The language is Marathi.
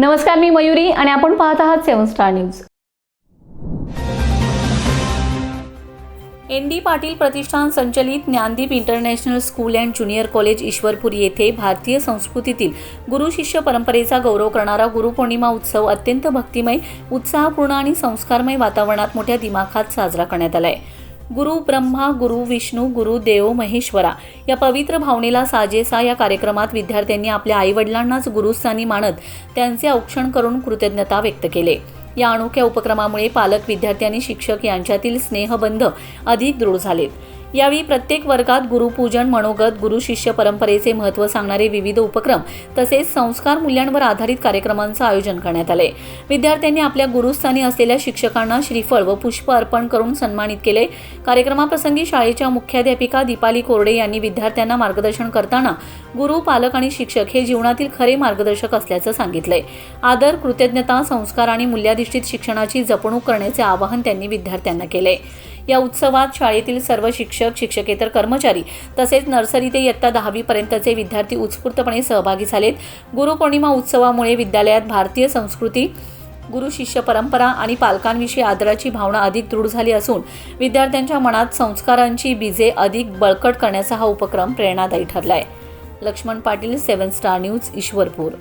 नमस्कार, मी मयुरी आणि आपण पाहत आहात 7 स्टार न्यूज. ND पाटील प्रतिष्ठान संचलित Dnyandeep international school and junior college Ishwarpur येथे भारतीय संस्कृतीतील गुरु शिष्य परंपरेचा गौरव करणारा गुरुपौर्णिमा उत्सव अत्यंत भक्तिमय, उत्साहपूर्ण आणि संस्कारमय वातावरणात मोठ्या दिमाखात साजरा करण्यात आला आहे. गुरु ब्रह्मा, गुरु विष्णू, गुरु देव महेश्वरा या पवित्र भावनेला साजेसा या कार्यक्रमात विद्यार्थ्यांनी आपल्या आईवडिलांनाच गुरुस्थानी मानत त्यांचे औक्षण करून कृतज्ञता व्यक्त केली. या अनोख्या उपक्रमामुळे पालक, विद्यार्थी आणि शिक्षक यांच्यातील स्नेहबंध अधिक दृढ झालेत. यावेळी प्रत्येक वर्गात गुरुपूजन, मनोगत, गुरु शिष्य परंपरेचे महत्त्व सांगणारे विविध उपक्रम तसेच संस्कार मूल्यांवर आधारित कार्यक्रमांचं आयोजन करण्यात आले. विद्यार्थ्यांनी आपल्या गुरुस्थानी असलेल्या शिक्षकांना श्रीफळ व पुष्प अर्पण करून सन्मानित केले. कार्यक्रमाप्रसंगी शाळेच्या मुख्याध्यापिका दीपाली कोरडे यांनी विद्यार्थ्यांना मार्गदर्शन करताना गुरु, पालक आणि शिक्षक हे जीवनातील खरे मार्गदर्शक असल्याचं सांगितलंय. आदर, कृतज्ञता, संस्कार आणि मूल्याधिष्ठित शिक्षणाची जपणूक करण्याचे आवाहन त्यांनी विद्यार्थ्यांना केले. या उत्सवात शाळेतील सर्व शिक्षक, शिक्षकेतर कर्मचारी तसेच नर्सरी ते इयत्ता 10वी पर्यंतचे विद्यार्थी उत्स्फूर्तपणे सहभागी झालेत. गुरुपौर्णिमा उत्सवामुळे विद्यालयात भारतीय संस्कृती, गुरु शिष्य परंपरा आणि पालकांविषयी आदराची भावना अधिक दृढ झाली असून विद्यार्थ्यांच्या मनात संस्कारांची बीजे अधिक बळकट करण्याचा हा उपक्रम प्रेरणादायी ठरलाय. Laxman Patil, 7 star news, Ishwarpur.